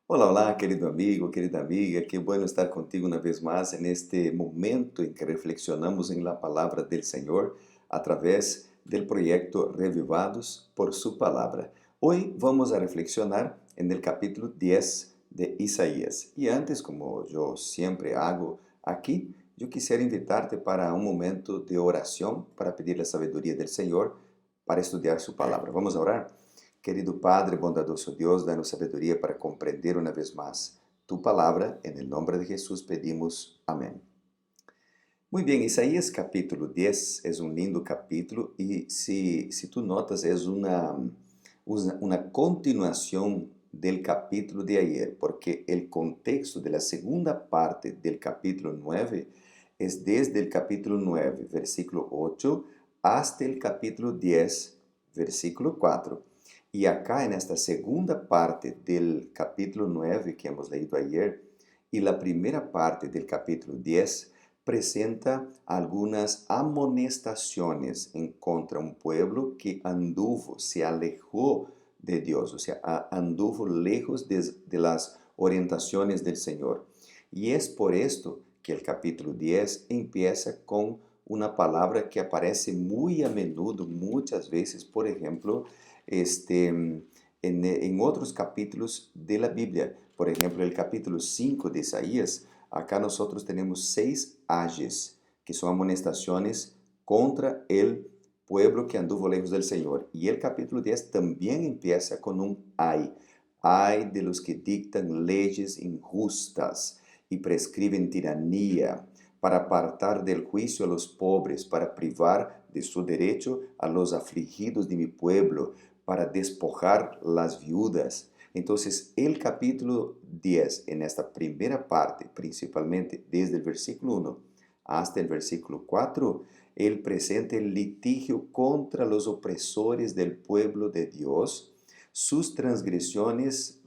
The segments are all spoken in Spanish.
Olá, olá, querido amigo, querida amiga, qué bueno estar contigo una vez más en este momento en que reflexionamos en la palabra del Señor a través del proyecto Revivados por su palabra. Hoy vamos a reflexionar en el capítulo 10 de Isaías. Y antes, como yo siempre hago aquí, yo quisiera invitarte para un momento de oración para pedir la sabiduría del Señor para estudiar su palabra. Vamos a orar. Querido Padre, bondadoso Dios, danos sabedoria para compreender una vez más tu palabra. En el nombre de Jesús pedimos. Amén. Muy bien, Isaías capítulo 10 es un lindo capítulo y si tú notas es una continuación del capítulo de ayer, porque el contexto de la segunda parte del capítulo 9 es desde el capítulo 9, versículo 8, hasta el capítulo 10, versículo 4. Y acá en esta segunda parte del capítulo 9 que hemos leído ayer y la primera parte del capítulo 10, presenta algunas amonestaciones en contra un pueblo que anduvo, se alejó de Dios, o sea, anduvo lejos de las orientaciones del Señor. Y es por esto que el capítulo 10 empieza con una palabra que aparece muy a menudo, muchas veces, por ejemplo, en otros capítulos de la Biblia. Por ejemplo, el capítulo 5 de Isaías. Acá nosotros tenemos 6 ayes, que son amonestaciones contra el pueblo que anduvo lejos del Señor. Y el capítulo 10 también empieza con un ay. Ay de los que dictan leyes injustas y prescriben tiranía para apartar del juicio a los pobres, para privar de su derecho a los afligidos de mi pueblo, para despojar las viudas. Entonces, el capítulo 10, en esta primera parte, principalmente desde el versículo 1 hasta el versículo 4, él presenta el litigio contra los opresores del pueblo de Dios, sus transgresiones,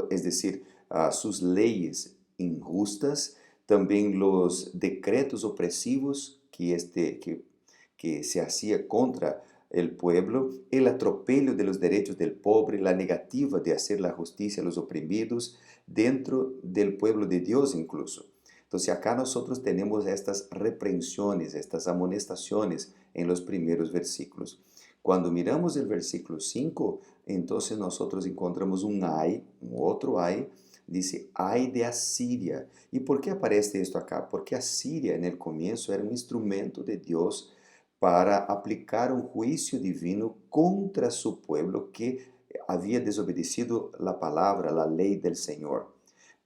es decir, sus leyes injustas, también los decretos opresivos que se hacía contra el pueblo, el atropello de los derechos del pobre, la negativa de hacer la justicia a los oprimidos dentro del pueblo de Dios incluso. Entonces acá nosotros tenemos estas reprensiones, estas amonestaciones en los primeros versículos. Cuando miramos el versículo 5, entonces nosotros encontramos un ay, un otro ay, dice ay de Asiria. ¿Y por qué aparece esto acá? Porque Asiria en el comienzo era un instrumento de Dios para aplicar un juicio divino contra su pueblo que había desobedecido la palabra, la ley del Señor.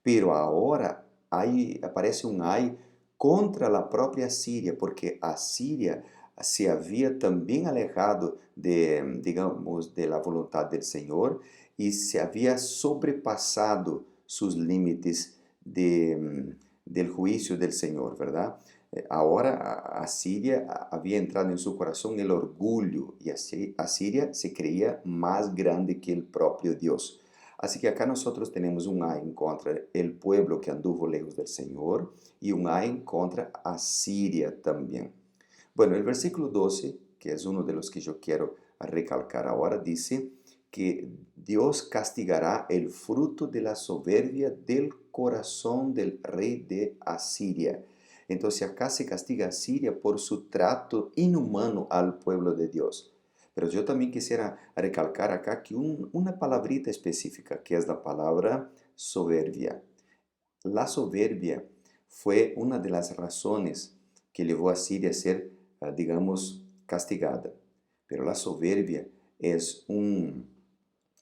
Pero ahora aparece un ay contra la propia Siria, porque Asiria se había también alejado de, digamos, de la voluntad del Señor y se había sobrepasado sus límites del juicio del Señor, ¿verdad? Ahora Asiria había entrado en su corazón el orgullo y Asiria se creía más grande que el propio Dios. Así que acá nosotros tenemos un ay en contra el pueblo que anduvo lejos del Señor y un ay en contra Asiria también. Bueno, el versículo 12, que es uno de los que yo quiero recalcar ahora, dice que Dios castigará el fruto de la soberbia del corazón del rey de Asiria. Entonces acá se castiga a Siria por su trato inhumano al pueblo de Dios. Pero yo también quisiera recalcar acá que una palabrita específica, que es la palabra soberbia. La soberbia fue una de las razones que llevó a Siria a ser, digamos, castigada. Pero la soberbia es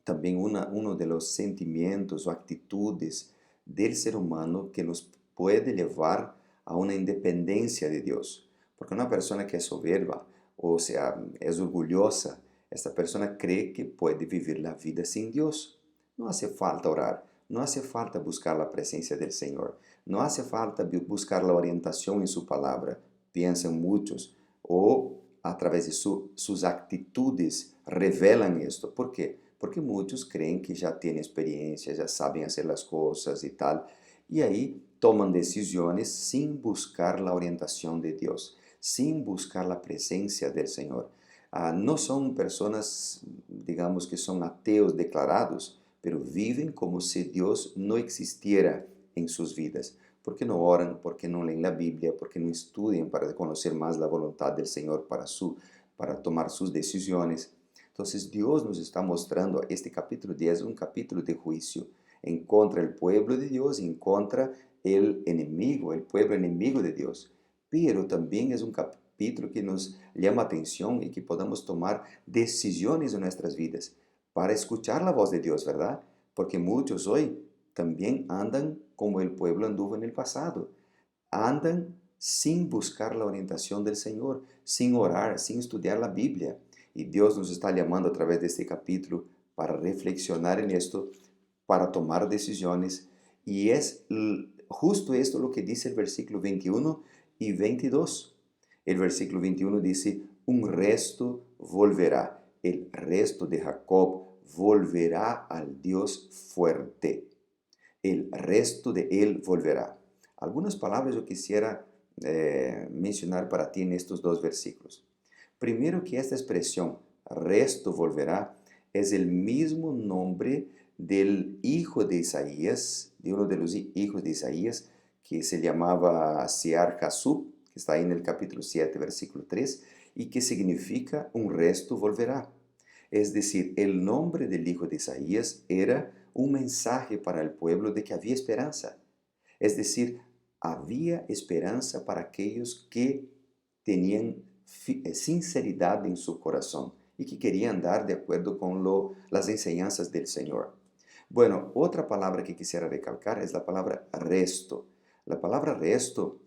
también uno de los sentimientos o actitudes del ser humano que nos puede llevar a una independencia de Dios. Porque una persona que es soberba, o sea, es orgullosa, esta persona cree que puede vivir la vida sin Dios. No hace falta orar, no hace falta buscar la presencia del Señor, no hace falta buscar la orientación en su palabra, piensan muchos, o a través de sus actitudes revelan esto. ¿Por qué? Porque muchos creen que ya tienen experiencia, ya saben hacer las cosas y tal, y ahí toman decisiones sin buscar la orientación de Dios, sin buscar la presencia del Señor. No son personas, digamos, que son ateos declarados, pero viven como si Dios no existiera en sus vidas, porque no oran, porque no leen la Biblia, porque no estudian para conocer más la voluntad del Señor para tomar sus decisiones. Entonces Dios nos está mostrando, este capítulo 10 es un capítulo de juicio en contra del pueblo de Dios y en contra el enemigo, el pueblo enemigo de Dios. Pero también es un capítulo que nos llama atención y que podamos tomar decisiones en nuestras vidas para escuchar la voz de Dios, ¿verdad? Porque muchos hoy también andan como el pueblo anduvo en el pasado. Andan sin buscar la orientación del Señor, sin orar, sin estudiar la Biblia. Y Dios nos está llamando a través de este capítulo para reflexionar en esto, para tomar decisiones. Y es justo esto lo que dice el versículo 21 y 22. El versículo 21 dice, un resto volverá. El resto de Jacob volverá al Dios fuerte. El resto de él volverá. Algunas palabras yo quisiera mencionar para ti en estos dos versículos. Primero que esta expresión, resto volverá, es el mismo nombre del hijo de Isaías, de uno de los hijos de Isaías, que se llamaba Sear Jasub, que está ahí en el capítulo 7, versículo 3, y que significa un resto volverá. Es decir, el nombre del hijo de Isaías era un mensaje para el pueblo de que había esperanza. Es decir, había esperanza para aquellos que tenían sinceridad en su corazón y que querían andar de acuerdo con las enseñanzas del Señor. Bueno, otra palabra que quisiera recalcar es la palabra resto. La palabra resto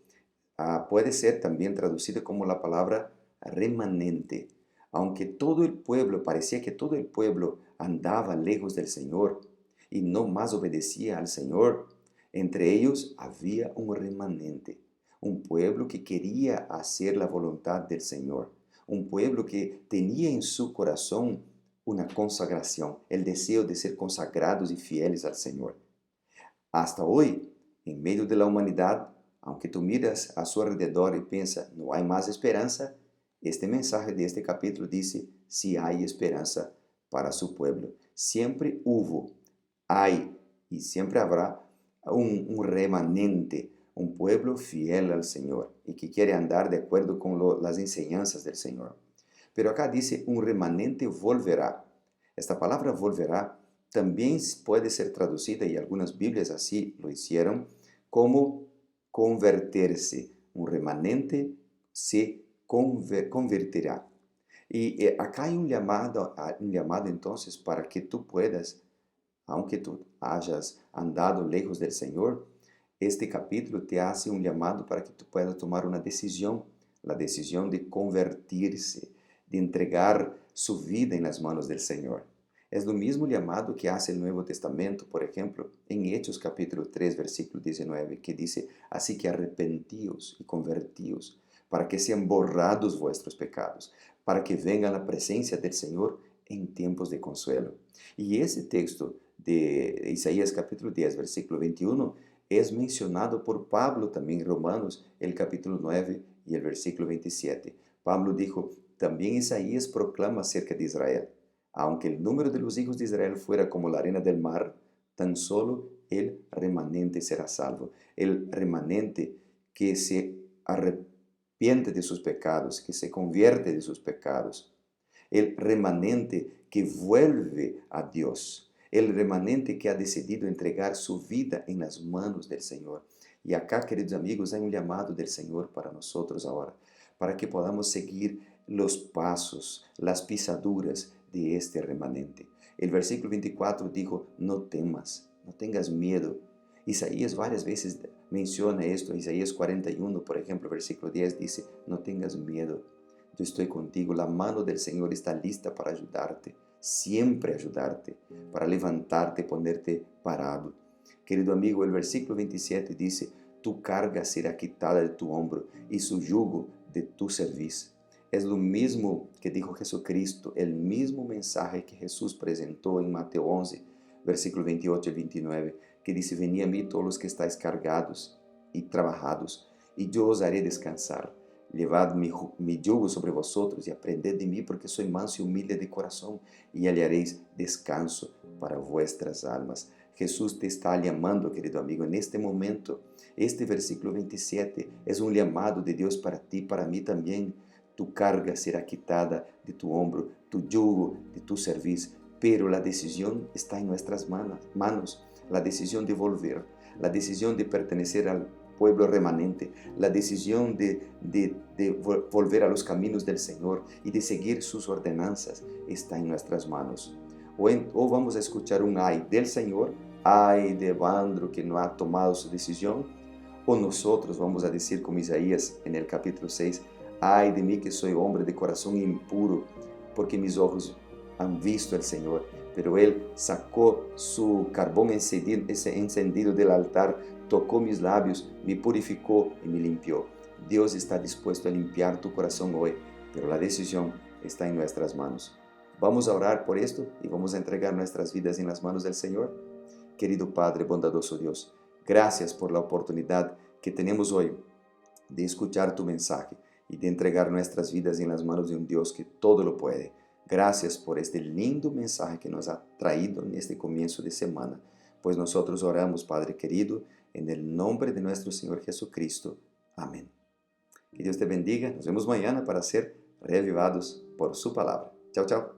puede ser también traducida como la palabra remanente. Aunque todo el pueblo, parecía que todo el pueblo andaba lejos del Señor y no más obedecía al Señor, entre ellos había un remanente, un pueblo que quería hacer la voluntad del Señor, un pueblo que tenía en su corazón una consagración, el deseo de ser consagrados y fieles al Señor. Hasta hoy, en medio de la humanidad, aunque tú miras a su alrededor y piensas, no hay más esperanza, este mensaje de este capítulo dice, si hay esperanza para su pueblo. Siempre hubo, hay y siempre habrá un remanente, un pueblo fiel al Señor y que quiere andar de acuerdo con las enseñanzas del Señor. Pero acá dice, un remanente volverá. Esta palabra volverá también puede ser traducida, y algunas Biblias así lo hicieron, como convertirse. Un remanente se convertirá. Y acá hay un llamado entonces para que tú puedas, aunque tú hayas andado lejos del Señor, este capítulo te hace un llamado para que tú puedas tomar una decisión, la decisión de convertirse, de entregar su vida en las manos del Señor. Es lo mismo llamado que hace el Nuevo Testamento, por ejemplo, en Hechos capítulo 3, versículo 19, que dice, así que arrepentíos y convertíos, para que sean borrados vuestros pecados, para que venga la presencia del Señor en tiempos de consuelo. Y ese texto de Isaías capítulo 10, versículo 21, es mencionado por Pablo también en Romanos, el capítulo 9 y el versículo 27. Pablo dijo, también Isaías proclama acerca de Israel. Aunque el número de los hijos de Israel fuera como la arena del mar, tan solo el remanente será salvo. El remanente que se arrepiente de sus pecados, que se convierte de sus pecados. El remanente que vuelve a Dios. El remanente que ha decidido entregar su vida en las manos del Señor. Y acá, queridos amigos, hay un llamado del Señor para nosotros ahora, para que podamos seguir los pasos, las pisaduras de este remanente. El versículo 24 dijo, no temas, no tengas miedo. Isaías varias veces menciona esto. Isaías 41, por ejemplo, versículo 10 dice, no tengas miedo, yo estoy contigo. La mano del Señor está lista para ayudarte, siempre ayudarte, para levantarte, ponerte parado. Querido amigo, el versículo 27 dice, tu carga será quitada de tu hombro y su yugo de tu cerviz. Es lo mismo que dijo Jesucristo, el mismo mensaje que Jesús presentó en Mateo 11, versículo 28 y 29, que dice, venid a mí todos los que estáis cargados y trabajados, y yo os haré descansar. Llevad mi yugo sobre vosotros y aprended de mí, porque soy manso y humilde de corazón, y hallaréis descanso para vuestras almas. Jesús te está llamando, querido amigo, en este momento. Este versículo 27 es un llamado de Dios para ti, para mí también. Tu carga será quitada de tu hombro, tu yugo de tu cerviz, pero la decisión está en nuestras manos. La decisión de volver, la decisión de pertenecer al pueblo remanente, la decisión de volver a los caminos del Señor y de seguir sus ordenanzas está en nuestras manos. O vamos a escuchar un ay del Señor, ay de Evandro que no ha tomado su decisión, o nosotros vamos a decir como Isaías en el capítulo 6, ay de mí que soy hombre de corazón impuro, porque mis ojos han visto al Señor, pero Él sacó su carbón encendido del altar, tocó mis labios, me purificó y me limpió. Dios está dispuesto a limpiar tu corazón hoy, pero la decisión está en nuestras manos. Vamos a orar por esto y vamos a entregar nuestras vidas en las manos del Señor. Querido Padre, bondadoso Dios, gracias por la oportunidad que tenemos hoy de escuchar tu mensaje y de entregar nuestras vidas en las manos de un Dios que todo lo puede. Gracias por este lindo mensaje que nos ha traído en este comienzo de semana, pues nosotros oramos, Padre querido, en el nombre de nuestro Señor Jesucristo. Amén. Que Dios te bendiga. Nos vemos mañana para ser reavivados por su palabra. Chao, chao.